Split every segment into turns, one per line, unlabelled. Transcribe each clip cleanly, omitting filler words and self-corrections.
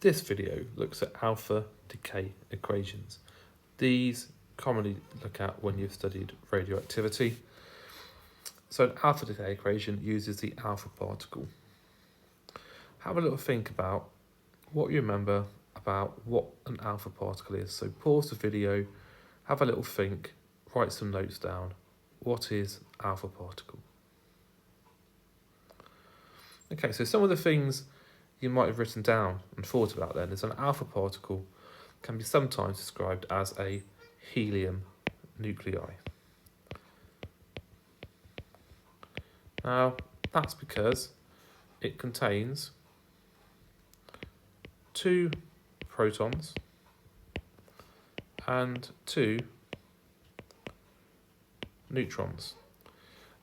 This video looks at alpha decay equations. These commonly look at when you've studied radioactivity. So an alpha decay equation uses the alpha particle. Have a little think about what you remember about what an alpha particle is. So pause the video, have a little think, write some notes down. What is alpha particle? Okay, so some of the things you might have written down and thought about then is an alpha particle can be sometimes described as a helium nuclei. Now, that's because it contains 2 protons and 2 neutrons.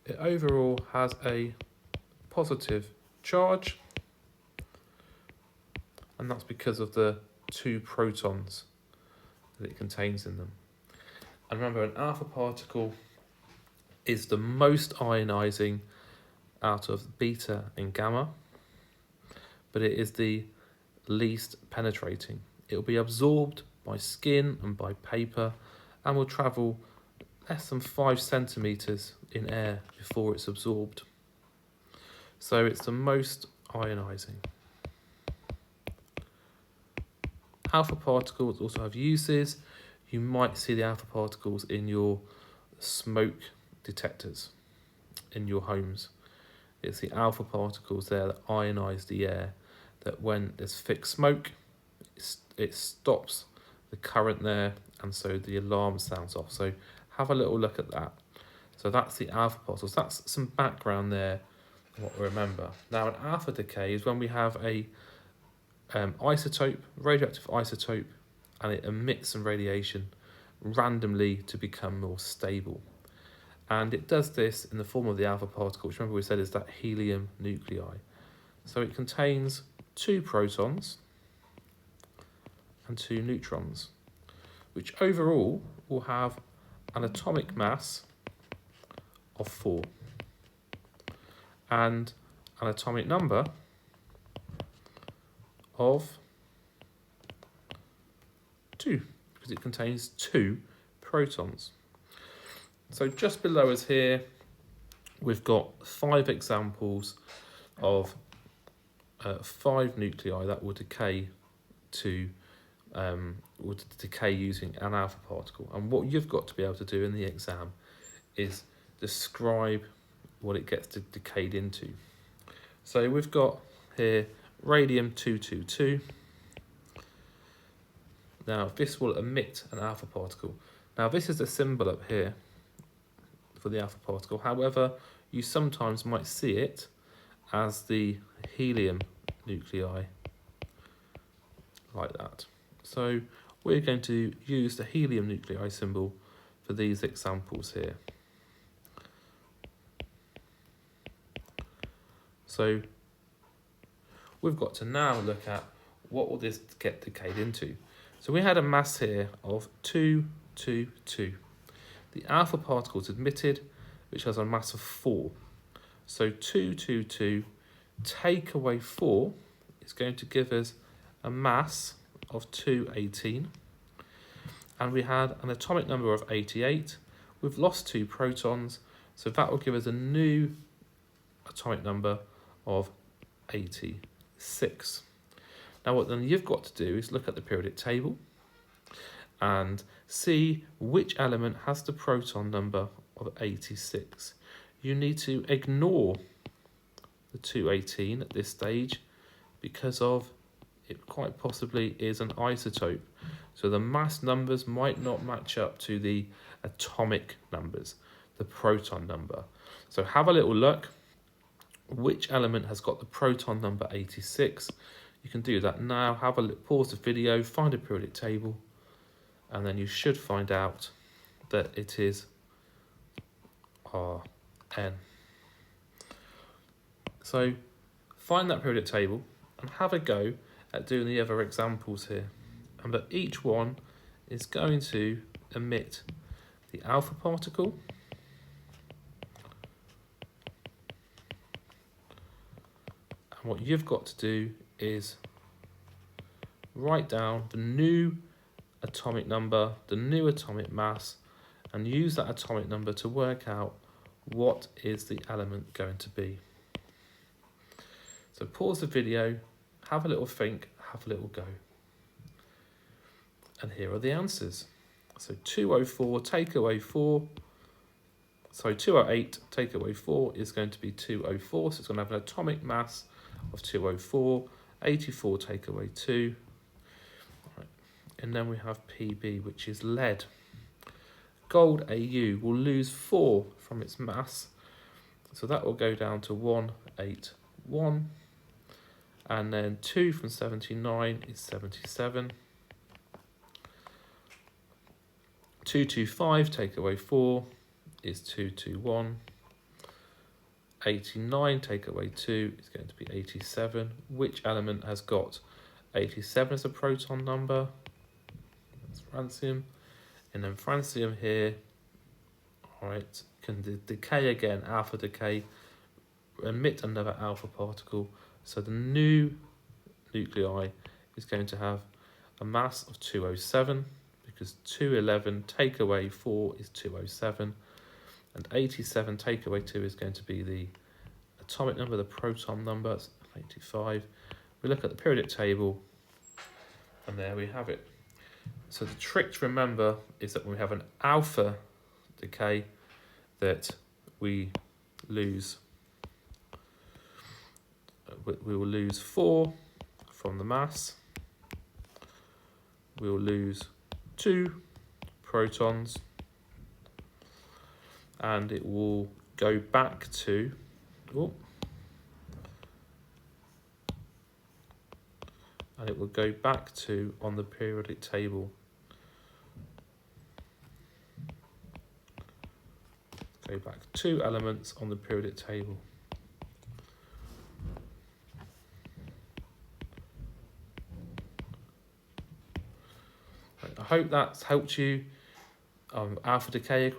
It overall has a positive charge, and that's because of the 2 protons that it contains in them. And remember, an alpha particle is the most ionizing out of beta and gamma, but it is the least penetrating. It will be absorbed by skin and by paper and will travel less than 5 centimeters in air before it's absorbed. So it's the most ionizing. Alpha particles also have uses. You might see the alpha particles in your smoke detectors in your homes. It's the alpha particles there that ionize the air, that when there's thick smoke, it stops the current there, and so the alarm sounds off. So have a little look at that. So that's the alpha particles. That's some background there, what we remember. Now, an alpha decay is when we have a isotope, radioactive isotope, and it emits some radiation randomly to become more stable. And it does this in the form of the alpha particle, which remember we said is that helium nuclei. So it contains 2 protons and 2 neutrons, which overall will have an atomic mass of 4 and an atomic number of 2, because it contains 2 protons. So just below us here, we've got 5 examples of 5 nuclei that will decay using an alpha particle. And what you've got to be able to do in the exam is describe what it gets decayed into. So we've got here radium-222. Now this will emit an alpha particle. Now this is the symbol up here for the alpha particle. However, you sometimes might see it as the helium nuclei, like that. So we're going to use the helium nuclei symbol for these examples here. So we've got to now look at what will this get decayed into. So we had a mass here of 2, 2, 2. The alpha particle is emitted, which has a mass of 4. So 2, 2, 2, take away 4 is going to give us a mass of 218. And we had an atomic number of 88. We've lost 2 protons, so that will give us a new atomic number of 86. Now what then you've got to do is look at the periodic table and see which element has the proton number of 86. You need to ignore the 218 at this stage because of it quite possibly is an isotope. So the mass numbers might not match up to the atomic numbers, the proton number. So have a little look. Which element has got the proton number 86? You can do that now. Have a look, pause the video, find a periodic table, and then you should find out that it is Rn. So find that periodic table and have a go at doing the other examples here. But each one is going to emit the alpha particle, and what you've got to do is write down the new atomic number, the new atomic mass, and use that atomic number to work out what is the element going to be. So pause the video, have a little think, have a little go. And here are the answers. So 204 take away 4, so 208 take away 4 is going to be 204, so it's going to have an atomic mass of 204, 84 take away 2, right. And then we have Pb, which is lead. Gold Au will lose 4 from its mass, so that will go down to 181, and then 2 from 79 is 77. 225 take away 4 is 221. 89 take away 2 is going to be 87. Which element has got 87 as a proton number? That's francium. And then francium here, all right, can decay again, alpha decay, emit another alpha particle. So the new nuclei is going to have a mass of 207, because 211 take away 4 is 207, and 87 take away 2 is going to be the atomic number, the proton number, 85. We look at the periodic table, and there we have it. So the trick to remember is that when we have an alpha decay, that we lose, we will lose 4 from the mass, we will lose 2 protons, and it will go back to, on the periodic table. Go back 2 elements on the periodic table. I hope that's helped you. Alpha decay equation.